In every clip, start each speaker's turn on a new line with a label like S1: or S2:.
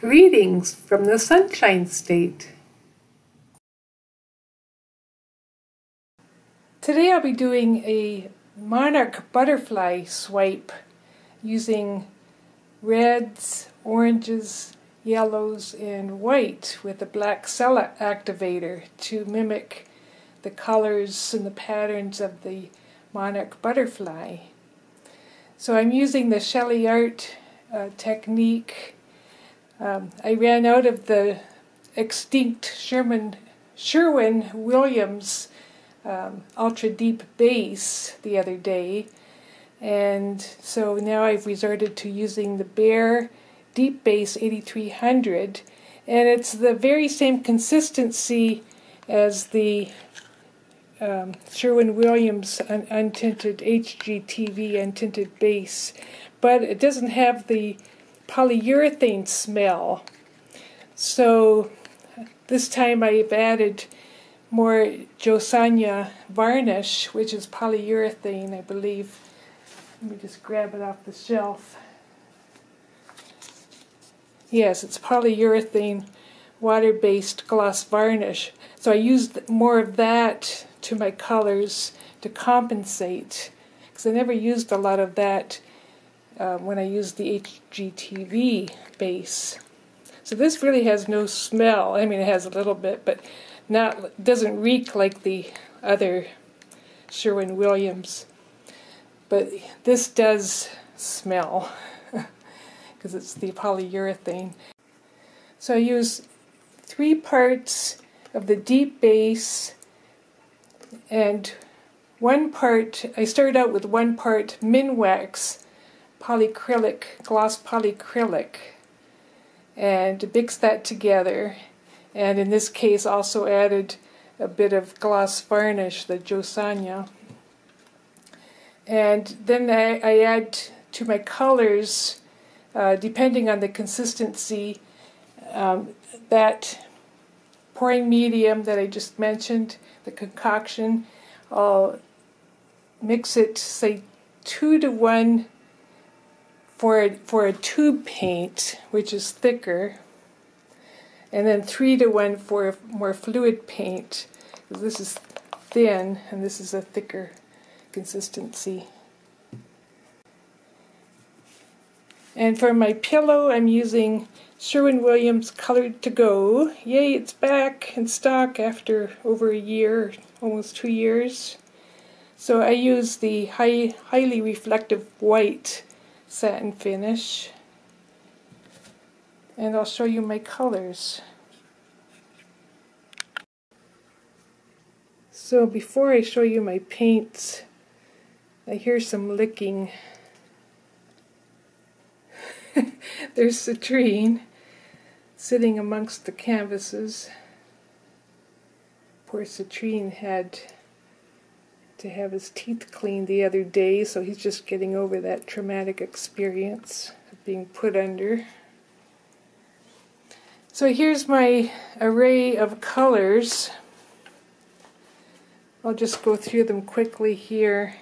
S1: Greetings from the Sunshine State. Today I'll be doing a Monarch butterfly swipe using reds, oranges, yellows, and white with a black cell activator to mimic the colors and the patterns of the Monarch butterfly. So I'm using the SheleeArt technique. I ran out of the extinct Sherwin Williams ultra deep base the other day, and so now I've resorted to using the Behr deep base 8300, and it's the very same consistency as the Sherwin Williams untinted HGTV untinted base, but it doesn't have the polyurethane smell. So this time I've added more Jo Sonja varnish, which is polyurethane, I believe. Let me just grab it off the shelf. Yes, it's polyurethane water-based gloss varnish. So I used more of that to my colors to compensate, because I never used a lot of that when I used the HGTV base. So this really has no smell. I mean, it has a little bit, but doesn't reek like the other Sherwin Williams. But this does smell because it's the polyurethane. So I use 3 parts of the deep base and 1 part, I started out with 1 part Minwax polycrylic, gloss polycrylic, and mixed that together, and in this case also added a bit of gloss varnish, the Jo Sonja, and then I add to my colors, depending on the consistency, that pouring medium that I just mentioned, the concoction. I'll mix it, say 2 to 1 for a tube paint, which is thicker, and then 3 to 1 for a more fluid paint, because this is thin and this is a thicker consistency. And for my pillow, I'm using Sherwin Williams Colored to Go. Yay, it's back in stock after over a year, almost 2 years. So I use the highly reflective white satin finish, and I'll show you my colors. So before I show you my paints, I hear some licking. There's Citrine sitting amongst the canvases. Poor Citrine had to have his teeth cleaned the other day, so he's just getting over that traumatic experience of being put under. So here's my array of colors. I'll just go through them quickly here.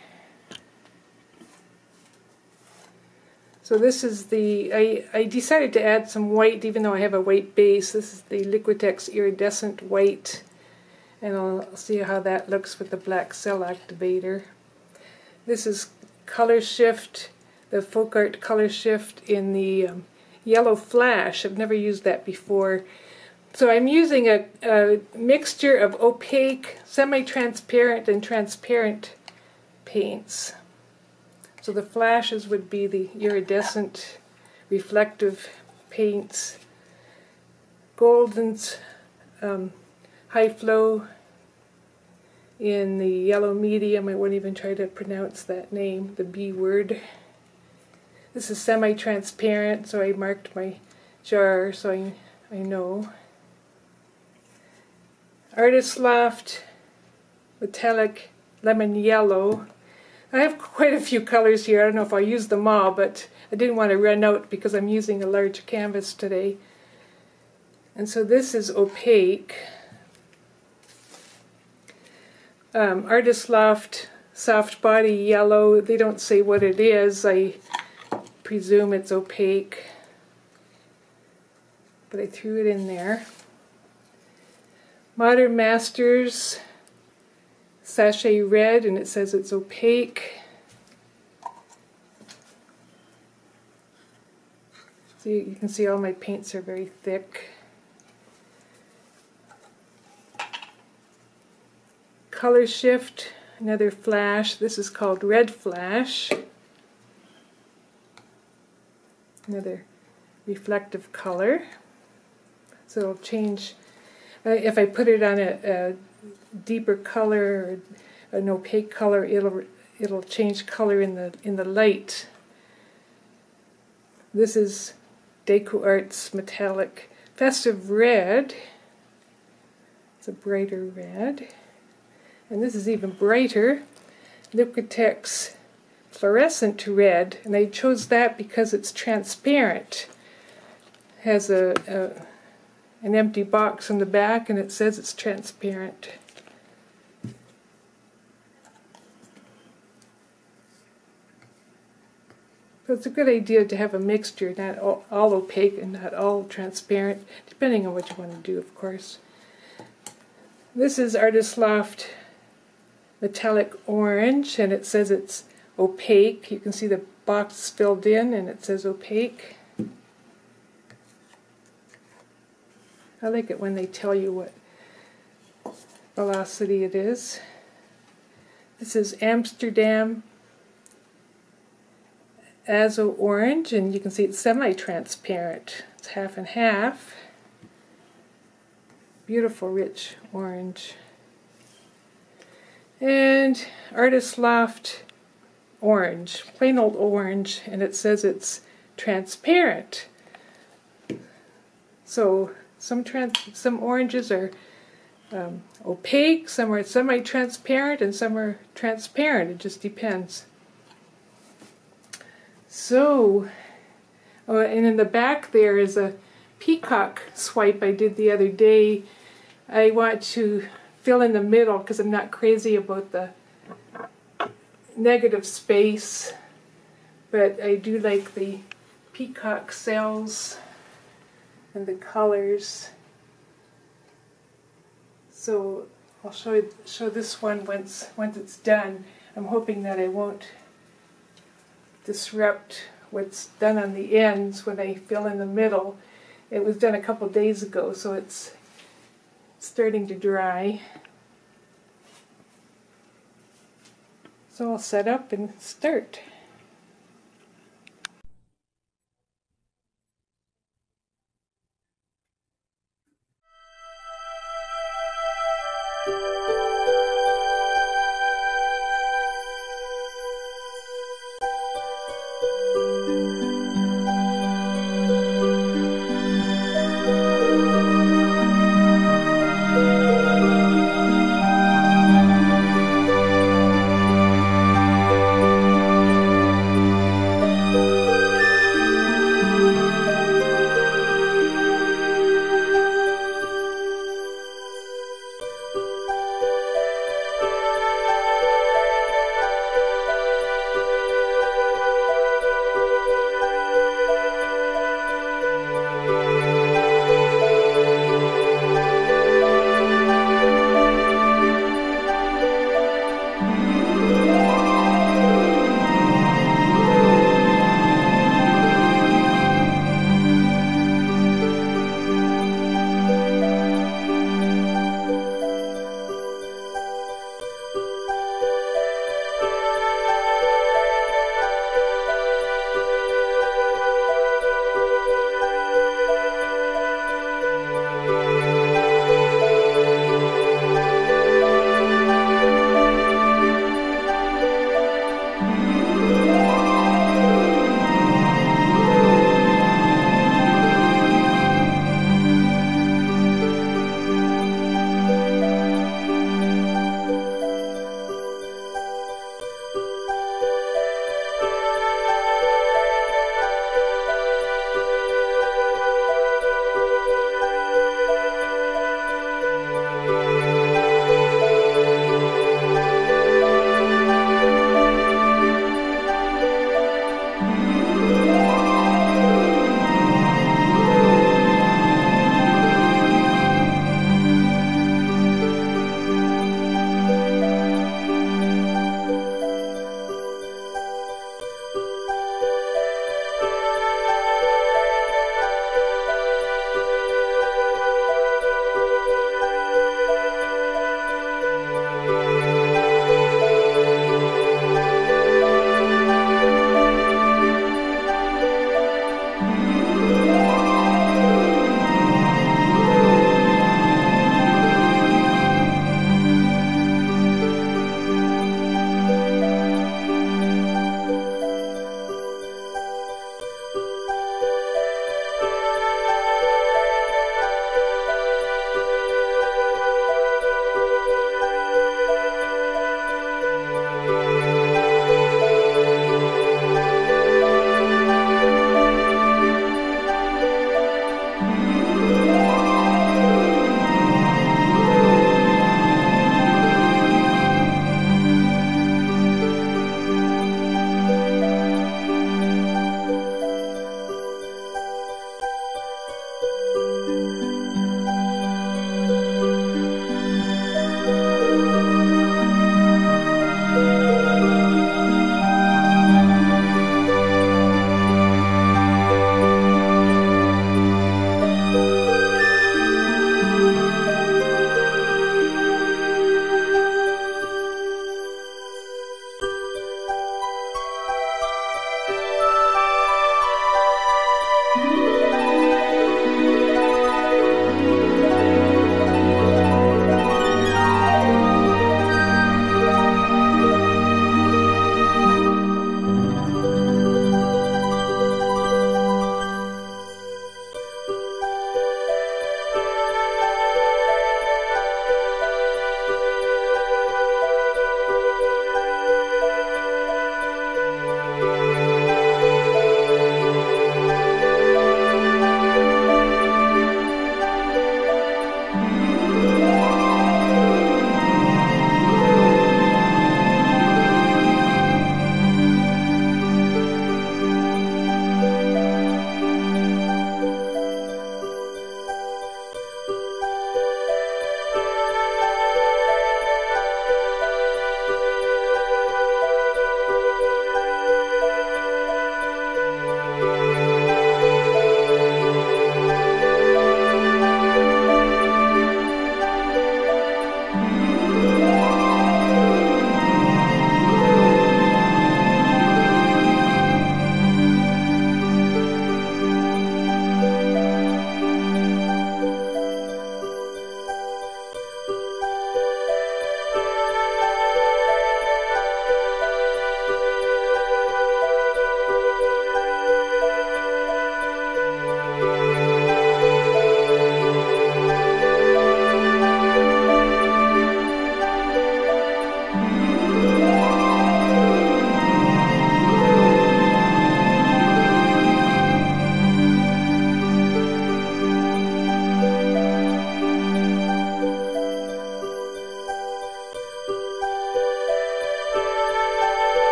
S1: So this is I decided to add some white even though I have a white base. This is the Liquitex iridescent white, and I'll see how that looks with the black cell activator. This is Color Shift, the Folk Art Color Shift in the yellow flash. I've never used that before. So I'm using a mixture of opaque, semi-transparent, and transparent paints. So the flashes would be the iridescent reflective paints. Golden's high flow in the yellow medium. I won't even try to pronounce that name, the B word. This is semi-transparent, so I marked my jar so I know. Artist Loft metallic lemon yellow. I have quite a few colors here. I don't know if I'll use them all, but I didn't want to run out because I'm using a large canvas today. And so this is opaque. Artist Loft soft body yellow. They don't say what it is. I presume it's opaque. but I threw it in there. Modern Masters Sachet Red, and it says it's opaque. So you can see all my paints are very thick. Color Shift, another flash. This is called Red Flash. Another reflective color. So it'll change. If I put it on a deeper color or an opaque color, it'll change color in the light. This is DecoArt's Metallic Festive Red. It's a brighter red. And this is even brighter. Liquitex Fluorescent Red, and I chose that because it's transparent. It has an empty box on the back, and it says it's transparent. So it's a good idea to have a mixture, not all opaque and not all transparent, depending on what you want to do, of course. This is Artist Loft Metallic Orange, and it says it's opaque. You can see the box filled in, and it says opaque. I like it when they tell you what velocity it is. This is Amsterdam Azo Orange, and you can see it's semi-transparent. It's half and half. Beautiful rich orange. And Artist Loft Orange, plain old orange, and it says it's transparent. So some oranges are opaque, some are semi-transparent, and some are transparent. It just depends. So, and in the back there is a peacock swipe I did the other day. I want to fill in the middle because I'm not crazy about the negative space, but I do like the peacock cells and the colors. So I'll show this one once it's done. I'm hoping that I won't disrupt what's done on the ends when I fill in the middle. It was done a couple days ago, so it's starting to dry. So I'll set up and start.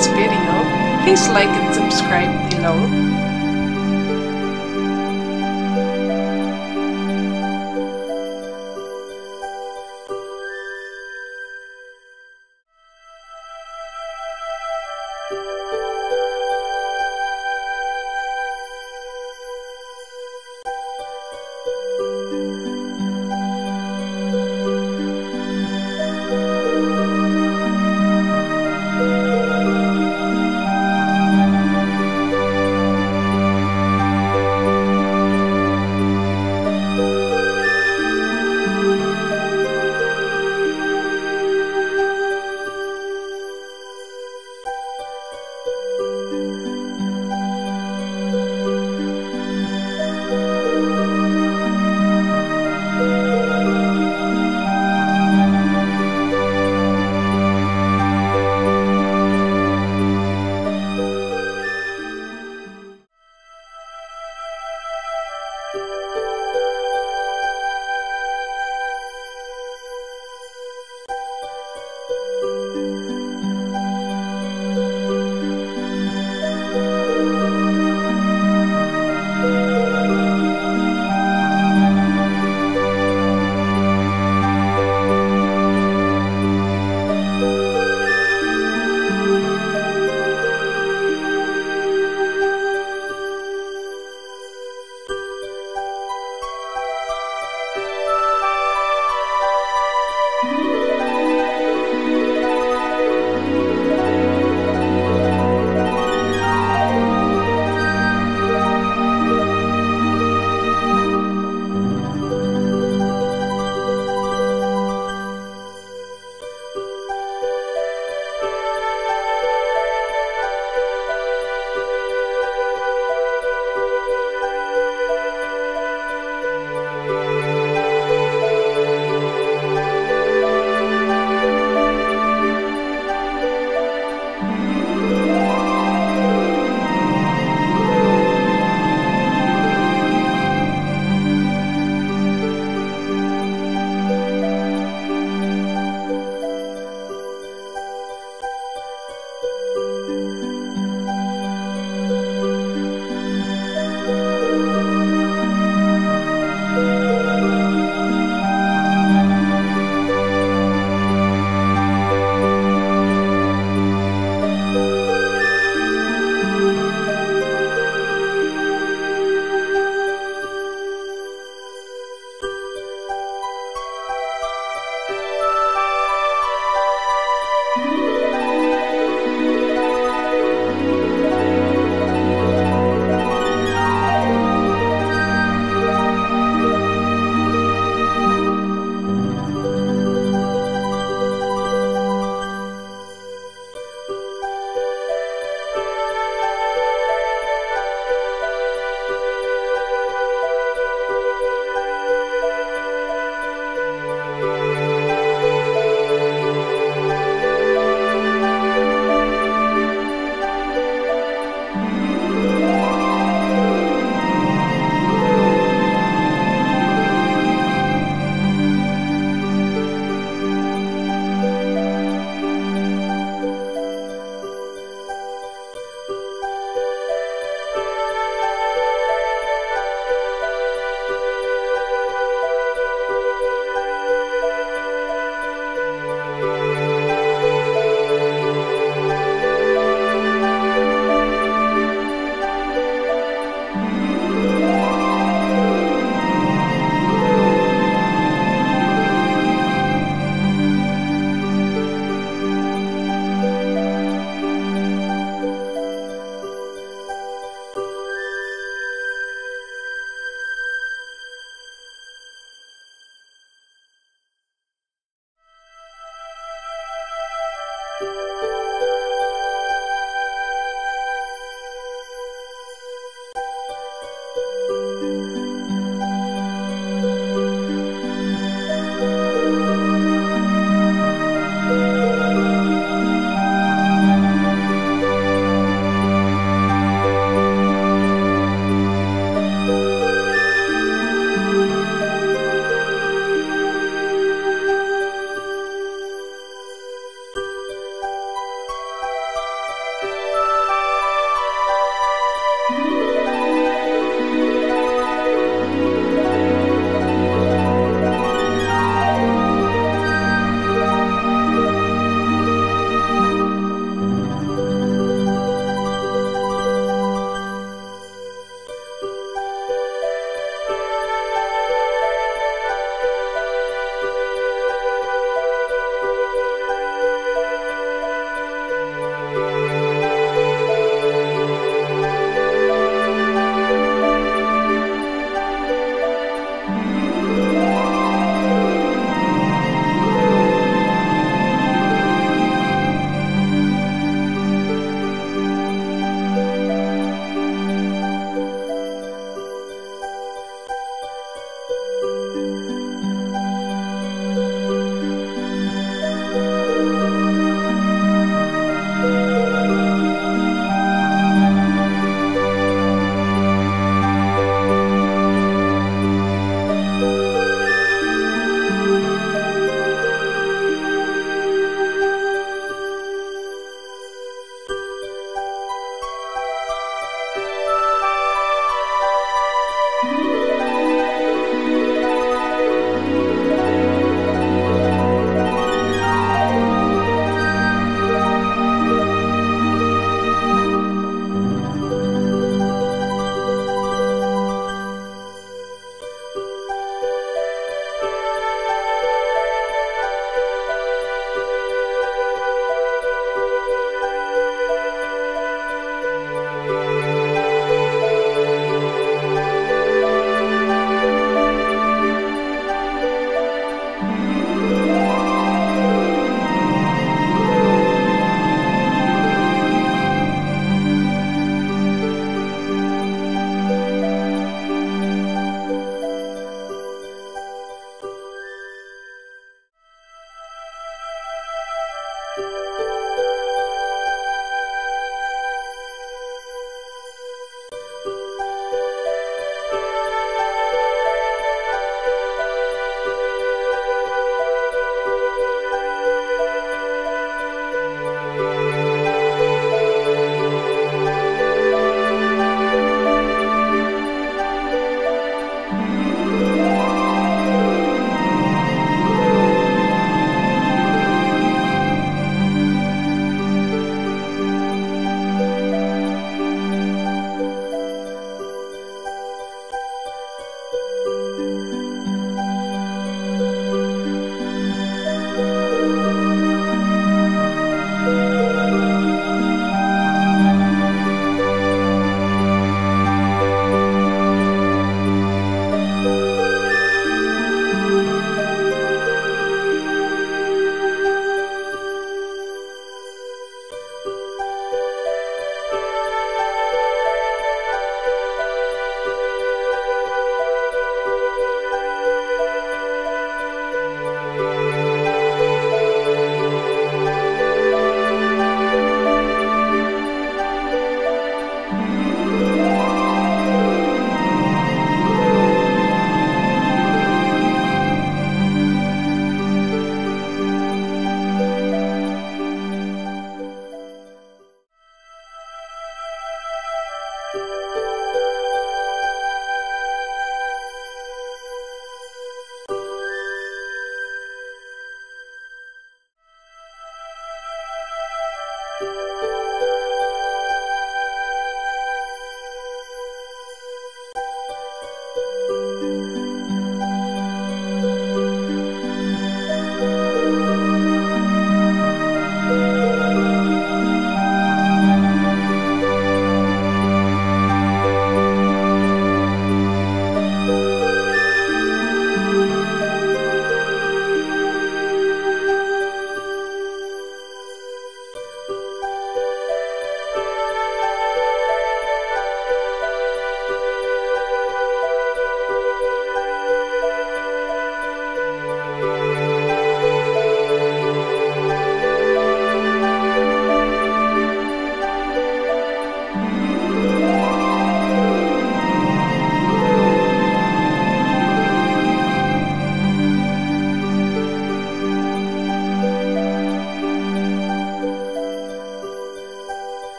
S1: this video, please like and subscribe below.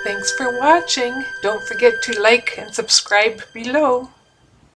S1: Thanks for watching. Don't forget to like and subscribe below.